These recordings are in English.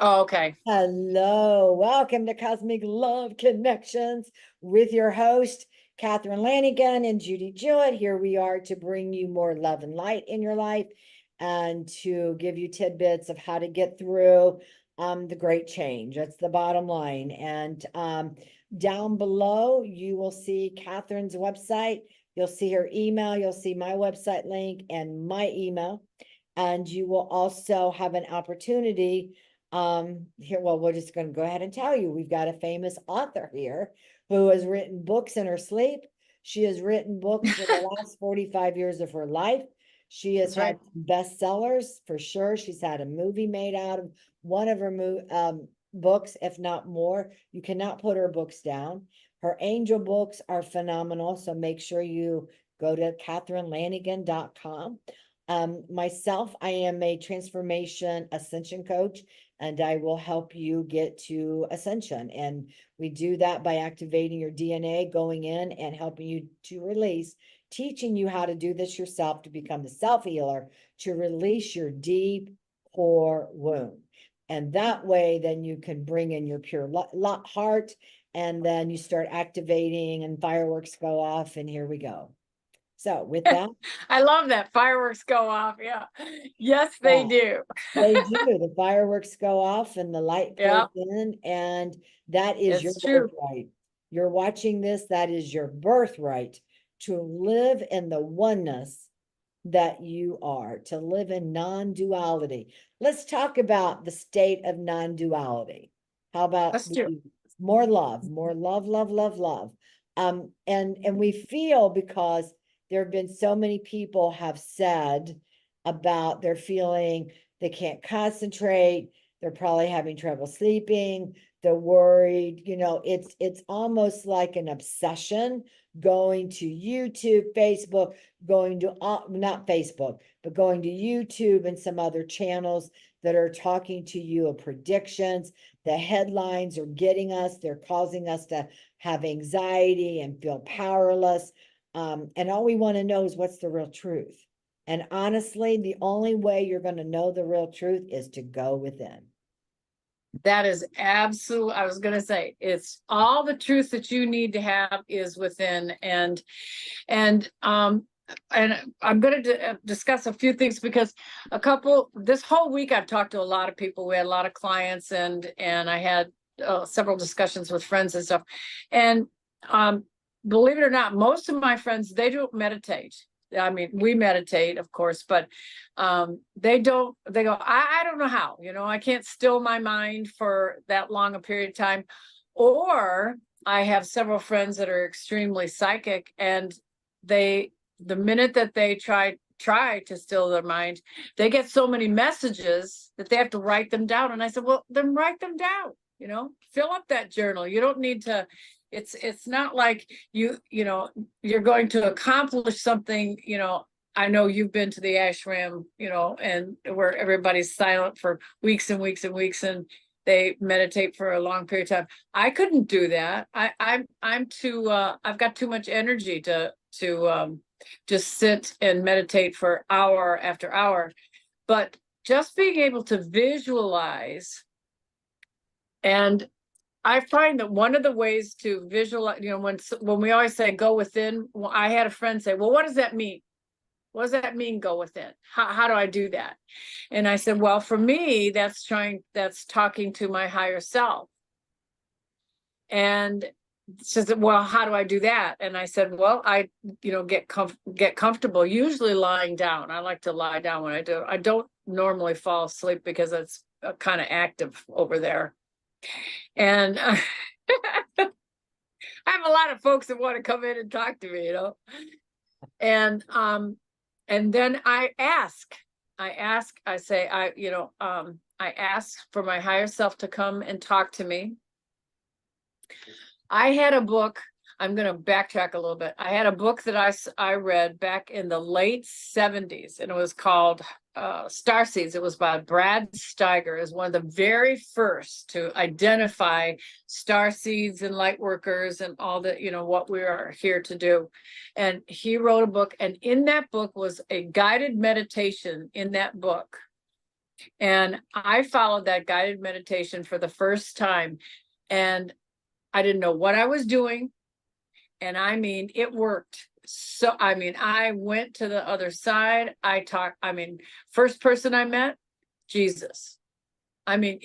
Oh, okay. Hello, welcome to Cosmic Love Connections with your host, Catherine Lanigan and Judy Jewett. Here we are to bring you more love and light in your life and to give you tidbits of how to get through the great change. That's the bottom line. And down below, you will see Catherine's website. You'll see her email. You'll see my website link and my email. And you will also have an opportunity here, well, we're just going to go ahead and tell you, we've got a famous author here who has written books in her sleep. She has written books for the last 45 years of her life. She has That's had right. bestsellers for sure. She's had a movie made out of one of her books, if not more. You cannot put her books down. Her angel books are phenomenal. So make sure you go to catherinelanigan.com. Myself, I am a transformation ascension coach, and I will help you get to ascension. And we do that by activating your DNA, going in and helping you to release, teaching you how to do this yourself to become the self-healer, to release your deep core wound. And that way, then you can bring in your pure heart, and then you start activating and fireworks go off, and here we go. So with that, I love that. Fireworks go off. Yeah. Yes, they yeah. do. They do. The fireworks go off and the light pours Yeah, in, and that is your it's true. birthright. You're watching this, that is your birthright to live in the oneness that you are, to live in non-duality. Let's talk about the state of non-duality. How about Let's do it. more love, love, love, love. And we feel because there have been so many people have said about their feeling they can't concentrate, they're probably having trouble sleeping, they're worried, it's almost like an obsession going to YouTube, Facebook, going to not Facebook, but going to YouTube and some other channels that are talking to you of predictions. The headlines are getting us, they're causing us to have anxiety and feel powerless. And all we want to know is what's the real truth. And honestly, the only way you're going to know the real truth is to go within. That is absolute. I was going to say it's all the truth that you need to have is within. And I'm going to discuss a few things because this whole week I've talked to a lot of people. We had a lot of clients, and I had several discussions with friends and stuff. And believe it or not, most of my friends, they don't meditate. I mean, we meditate, of course, but they go, I don't know how, I can't still my mind for that long a period of time. Or I have several friends that are extremely psychic, and the minute that they try to still their mind, they get so many messages that they have to write them down. And I said, well, then write them down, fill up that journal. You don't need to, it's not like you're going to accomplish something. I know you've been to the ashram, and where everybody's silent for weeks and weeks and weeks, and they meditate for a long period of time. I couldn't do that. I'm too I've got too much energy to just sit and meditate for hour after hour. But just being able to visualize, and I find that one of the ways to visualize, when we always say go within, I had a friend say, well, what does that mean? What does that mean, go within? How do I do that? And I said, well, for me, that's talking to my higher self. And she said, well, how do I do that? And I said, well, I get comfortable, usually lying down. I like to lie down when I do. I don't normally fall asleep because it's kind of active over there. And I have a lot of folks that want to come in and talk to me, and then I ask, I ask for my higher self to come and talk to me. I had a book. I'm going to backtrack a little bit. I had a book that I read back in the late 70s, and it was called Starseeds. It was by Brad Steiger. Is one of the very first to identify star seeds and light workers and all the, what we are here to do. And he wrote a book, and in that book was a guided meditation in that book. And I followed that guided meditation for the first time, and I didn't know what I was doing. And I mean, it worked. So, I mean, I went to the other side. First person I met, Jesus. I mean,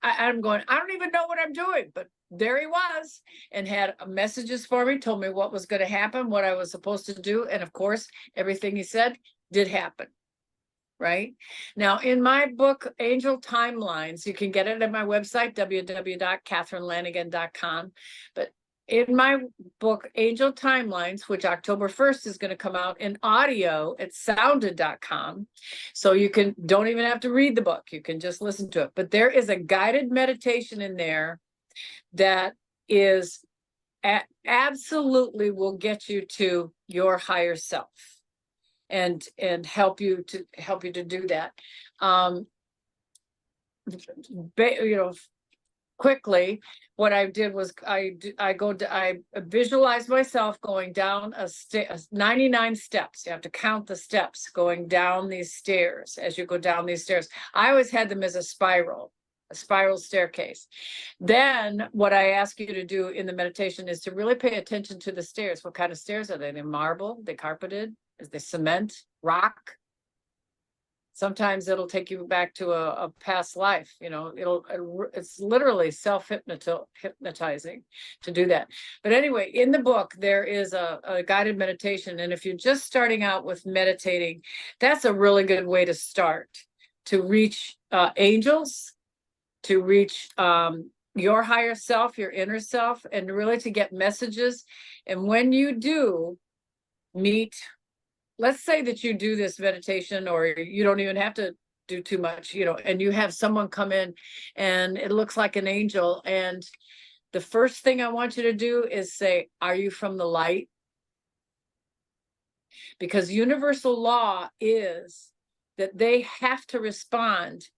I'm going, I don't even know what I'm doing, but there he was, and had messages for me, told me what was going to happen, what I was supposed to do. And of course, everything he said did happen. Right now, in my book, Angel Timelines, you can get it at my website, www.catherinelanigan.com. But in my book, Angel Timelines, which October 1st is going to come out in audio at sounded.com. So you don't even have to read the book. You can just listen to it. But there is a guided meditation in there that is absolutely will get you to your higher self and help you to do that. Quickly, what I did was I visualized myself going down 99 steps. You have to count the steps going down these stairs. As you go down these stairs, I always had them as a spiral staircase. Then what I ask you to do in the meditation is to really pay attention to the stairs. What kind of stairs are they? They marble, they carpeted, is they cement, rock? Sometimes it'll take you back to a past life. It's literally hypnotizing to do that. But anyway, in the book, there is a guided meditation. And if you're just starting out with meditating, that's a really good way to start, to reach angels, to reach your higher self, your inner self, and really to get messages. And when you do meet, let's say that you do this meditation, or you don't even have to do too much, and you have someone come in and it looks like an angel. And the first thing I want you to do is say, are you from the light? Because universal law is that they have to respond.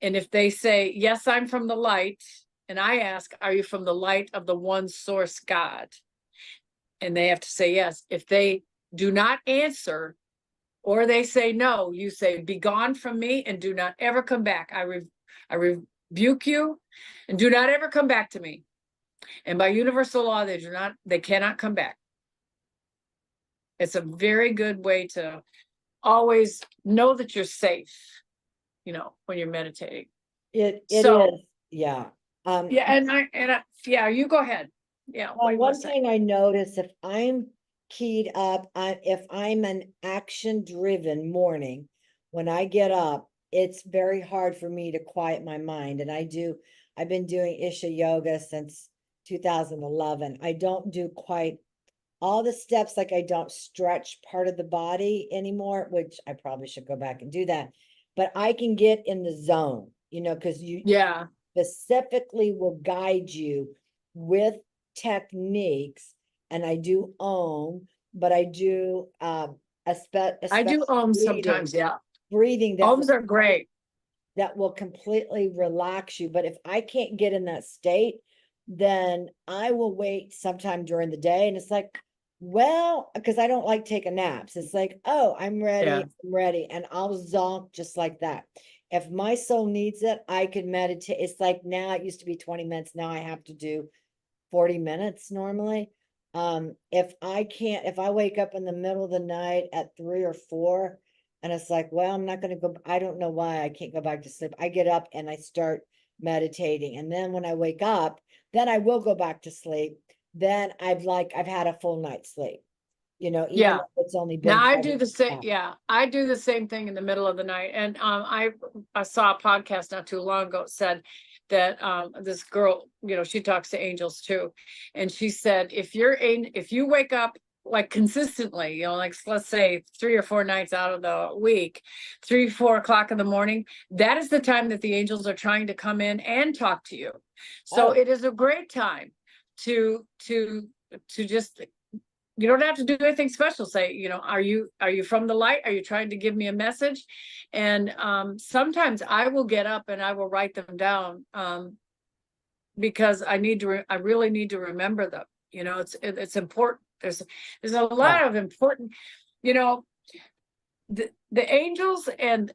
And if they say, yes, I'm from the light, and I ask, are you from the light of the one source God? And they have to say yes. If they do not answer, or they say no, you say, be gone from me and do not ever come back. I rebuke you and do not ever come back to me. And by universal law, they cannot come back. It's a very good way to always know that you're safe, when you're meditating. It is, yeah. Yeah, you go ahead. Yeah. One thing I notice, if I'm keyed up, if I'm an action driven morning, when I get up, it's very hard for me to quiet my mind. And I've been doing Isha yoga since 2011. I don't do quite all the steps, like I don't stretch part of the body anymore, which I probably should go back and do that. But I can get in the zone, because you specifically will guide you with techniques. And I do but I do I do sometimes, yeah. Breathing Ohms are great. That will completely relax you. But if I can't get in that state, then I will wait sometime during the day. And it's like, well, because I don't like taking naps. It's like, oh, I'm ready. Yeah. I'm ready. And I'll zonk just like that. If my soul needs it, I can meditate. It's like now it used to be 20 minutes. Now I have to do 40 minutes normally. If I wake up in the middle of the night at 3 or 4, and it's like, well, I'm not going to go, I don't know why I can't go back to sleep. I get up and I start meditating. And then when I wake up, then I will go back to sleep. Then I've had a full night's sleep, even if it's only been. Now I do the same. Yeah, I do the same thing in the middle of the night. And I saw a podcast not too long ago said that this girl, she talks to angels too, and she said if you wake up like consistently, like let's say 3 or 4 nights out of the week, 3, 4 o'clock in the morning, that is the time that the angels are trying to come in and talk to you. So it is a great time to just, you don't have to do anything special. Say, are you from the light? Are you trying to give me a message? And sometimes I will get up and I will write them down because I really need to remember them. It's important. There's a lot of important, the angels and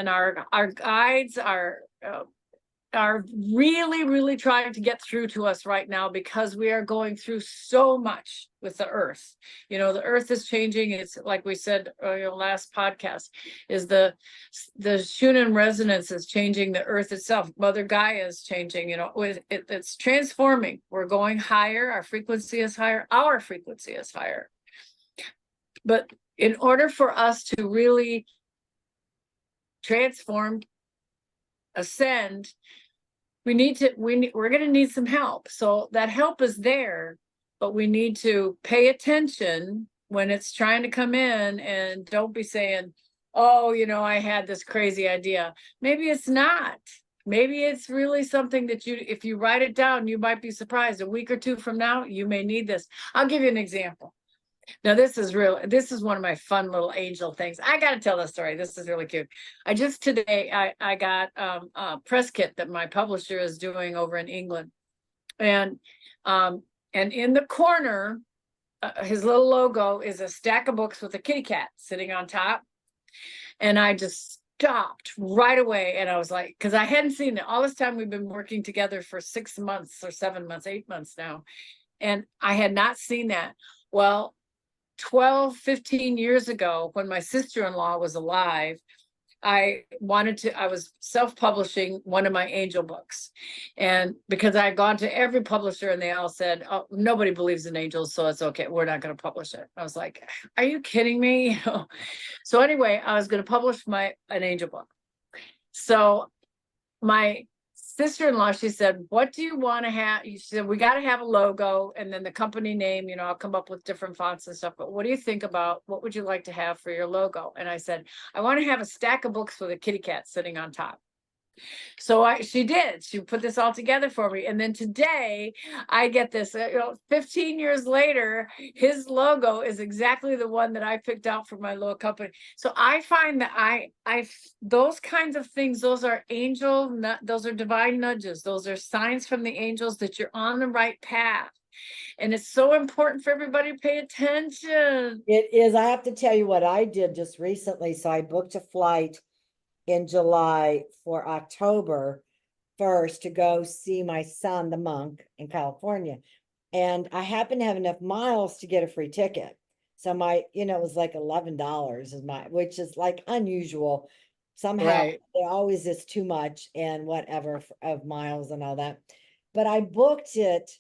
our guides are really, really trying to get through to us right now because we are going through so much with the earth. You know, the earth is changing. It's like we said, last podcast, is the Schumann resonance is changing the earth itself. Mother Gaia is changing, it's transforming. We're going higher. Our frequency is higher. Our frequency is higher. But in order for us to really transform, ascend, we're going to need some help. So that help is there, but we need to pay attention when it's trying to come in, and don't be saying, oh, I had this crazy idea. Maybe it's not. Maybe it's really something that if you write it down, you might be surprised. A week or two from now, you may need this. I'll give you an example. Now, this is one of my fun little angel things. I got to tell this story. This is really cute. Today, I got a press kit that my publisher is doing over in England. And in the corner, his little logo is a stack of books with a kitty cat sitting on top. And I just stopped right away. And I was like, because I hadn't seen it all this time. We've been working together for 6 months or 7 months, 8 months now. And I had not seen that. Well, 12, 15 years ago, when my sister-in-law was alive, I was self-publishing one of my angel books. And because I had gone to every publisher and they all said, oh, nobody believes in angels, so it's okay. We're not going to publish it. I was like, are you kidding me? So anyway, I was going to publish an angel book. So my sister-in-law, she said, what do you want to have? She said, we got to have a logo and then the company name, I'll come up with different fonts and stuff, but what do you think about, what would you like to have for your logo? And I said, I want to have a stack of books with a kitty cat sitting on top. So she put this all together for me. And then today I get this, 15 years later, his logo is exactly the one that I picked out for my little company. So I find that those kinds of things, those are those are divine nudges. Those are signs from the angels that you're on the right path. And it's so important for everybody to pay attention. It is. I have to tell you what I did just recently. So I booked a flight in July for October 1st to go see my son, the monk, in California. And I happened to have enough miles to get a free ticket. So it was like $11 which is like unusual. Somehow Right. it always is too much and whatever of miles and all that. But I booked it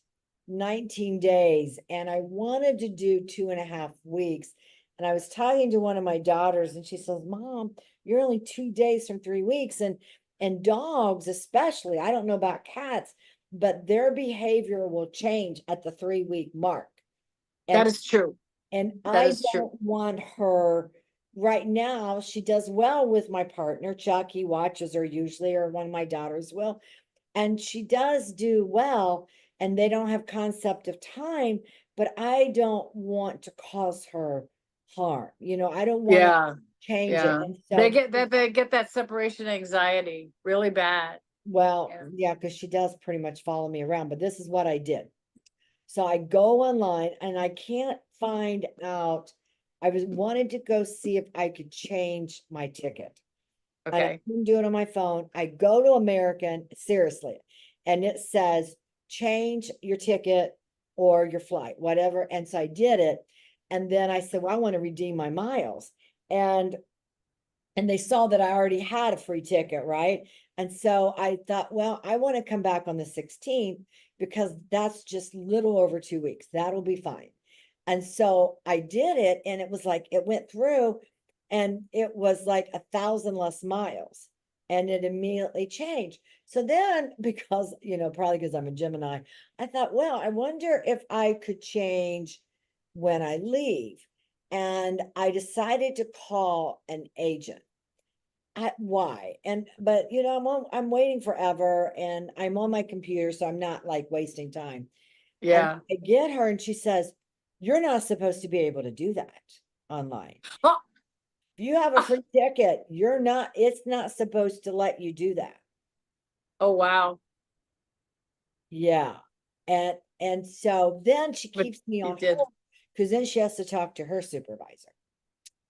19 days and I wanted to do 2.5 weeks. And I was talking to one of my daughters and she says, Mom, you're only 2 days from 3 weeks. And dogs, especially, I don't know about cats, but their behavior will change at the 3-week mark. That is true. And That I is true. don't want her right now. She does well with my partner. Chuck, he watches her usually, or one of my daughters will. And she does do well, and they don't have concept of time, but I don't want to cause her harm. I don't want to change it. And so They get that separation anxiety really bad. well, yeah, because she does pretty much follow me around, but this is what I did. So I go online and I can't find out. I wanted to go see if I could change my ticket. And I Okay. couldn't do it on my phone. I go to American, seriously, and it says change your ticket or your flight, whatever. And so I did it. And then I said, well, I want to redeem my miles. And they saw that I already had a free ticket, right? And so I thought, well, I want to come back on the 16th because that's just little over 2 weeks. That'll be fine. And so I did it, and it was like it went through, and it was like 1,000 less miles, and it immediately changed. So then, because probably because I'm a Gemini, I thought, well, I wonder if I could change when I leave. And I decided to call an agent. Why? But I'm waiting forever and I'm on my computer, so I'm not like wasting time. And I get her and she says, you're not supposed to be able to do that online. Oh, If you have a free ticket, it's not supposed to let you do that. oh, wow. Yeah. And so then she But keeps me you on did. hold because then she has to talk to her supervisor.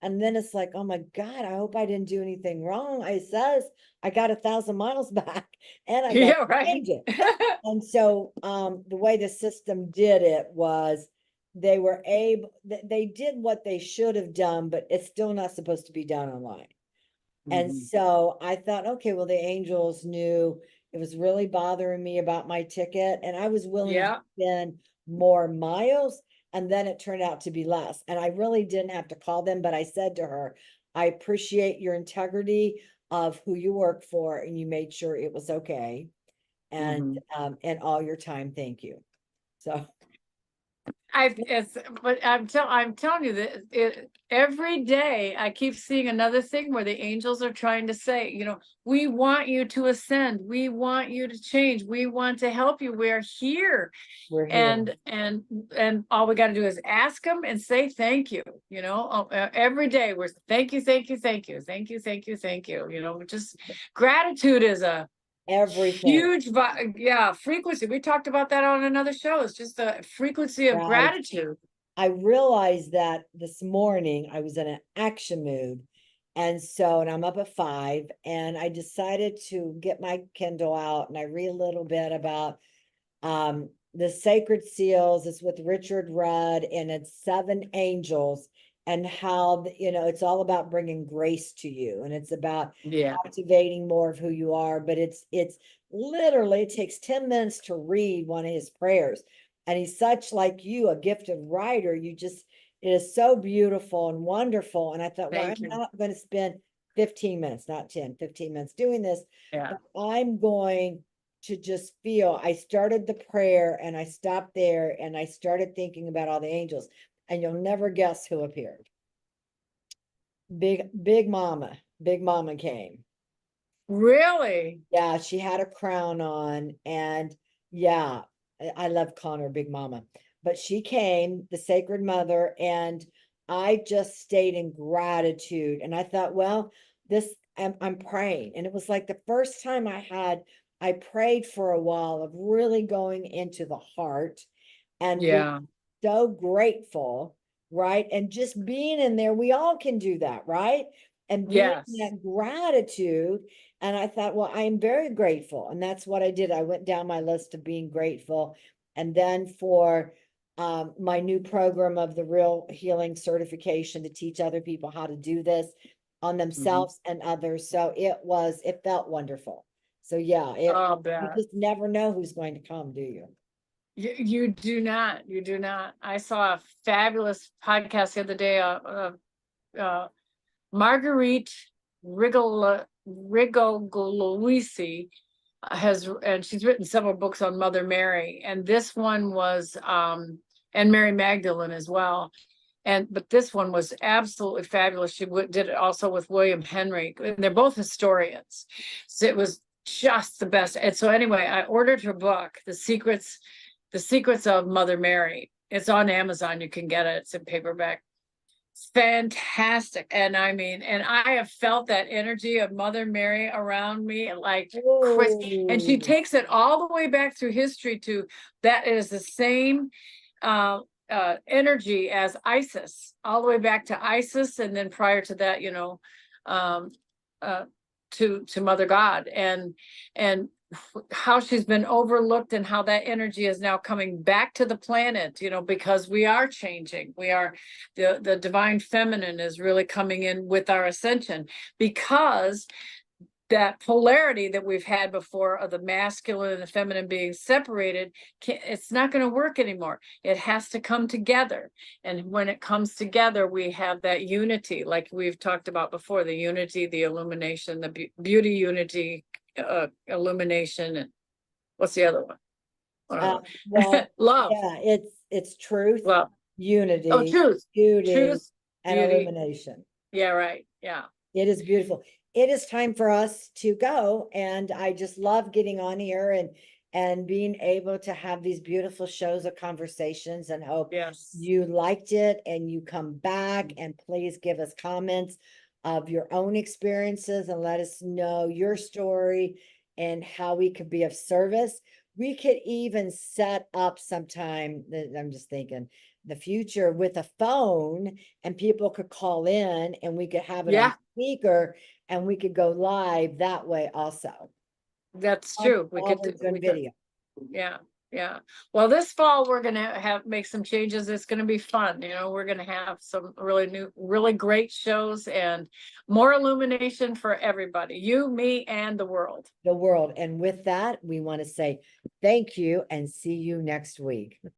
And then it's like, oh my God, I hope I didn't do anything wrong. I says I got 1,000 miles back and I got Yeah, to right. change it. And so the way the system did it was they were able, they did what they should have done, but it's still not supposed to be done online. And Mhm. so I thought, okay, well, the angels knew it was really bothering me about my ticket, and I was willing to Yeah, spend more miles, and then it turned out to be less. And I really didn't have to call them, but I said to her, I appreciate your integrity of who you work for, and you made sure it was okay. mhm. And all your time, thank you. So But I'm telling you that every day I keep seeing another thing where the angels are trying to say, we want you to ascend, we want you to change, we want to help you. We're here, we're here. and all we got to do is ask them and say thank you. Every day we're thank you, thank you, thank you, thank you, thank you, thank you. Just gratitude is a Everything, huge, frequency. We talked about that on another show. It's just a frequency of right? gratitude. I realized that this morning I was in an action mood. And I'm up at 5 and I decided to get my Kindle out and I read a little bit about the Sacred Seals. It's with Richard Rudd and it's 7 angels and how, it's all about bringing grace to you and it's about Yeah, activating more of who you are. But it's literally, it takes 10 minutes to read one of his prayers. And he's such like you, a gifted writer. It is so beautiful and wonderful. And I thought, well, I'm thank you. not going to spend 15 minutes, not 10, 15 minutes doing this. Yeah. But I'm going to just feel. I started the prayer and I stopped there and I started thinking about all the angels. And you'll never guess who appeared. Big Mama. Big Mama came. Really? Yeah, she had a crown on, and yeah, I love calling her Big Mama. But she came, the Sacred Mother, and I just stayed in gratitude. And I thought, well, I'm praying. And it was like the first time I prayed for a while of really going into the heart and being Yeah. so grateful, right? And just being in there, we all can do that, right? And being in Yes. that gratitude. And I thought, well, I am very grateful. And that's what I did. I went down my list of being grateful. And then for my new program of the Real Healing certification to teach other people how to do this on Mhm. themselves and others. So it felt wonderful. So yeah, I'll you bet. just never know who's going to come, do you? You do not. You do not. I saw a fabulous podcast the other day. Marguerite Rigogluisi and she's written several books on Mother Mary, and this one was, and Mary Magdalene as well. But this one was absolutely fabulous. She did it also with William Henry, and they're both historians. So it was just the best. And so anyway, I ordered her book, The Secrets of Mother Mary. It's on Amazon. You can get it. It's in paperback. It's fantastic. And I mean, and I have felt that energy of Mother Mary around me like Chris. And she Oh, takes it all the way back through history to that is the same uh, energy as Isis, all the way back to Isis, and then prior to that, um, uh, to Mother God, and how she's been overlooked, and how that energy is now coming back to the planet. Because we are changing. The divine feminine is really coming in with our ascension, because that polarity that we've had before of the masculine and the feminine being separated, it's not going to work anymore. It has to come together. And when it comes together, we have that unity, like we've talked about before, the unity, the illumination, the beauty, unity, illumination, and what's the other one? uh, Uh, well, love. yeah, it's truth, Well, oh, unity, truth, beauty, truth, and beauty. illumination. Yeah, right. Yeah. It is beautiful. It is time for us to go, and I just love getting on here and being able to have these beautiful shows of conversations, and hope Yes. you liked it and you come back, and please give us comments of your own experiences and let us know your story and how we could be of service. We could even set up sometime, I'm just thinking, the future with a phone, and people could call in and we could have it on Yeah, speaker and we could go live that way also. that's true. We could, Always on we could, video. yeah, yeah. Well, this fall, we're gonna make some changes. It's gonna be fun. We're gonna have some really great shows and more illumination for everybody, you, me, and the world. The world. And with that, we want to say thank you and see you next week.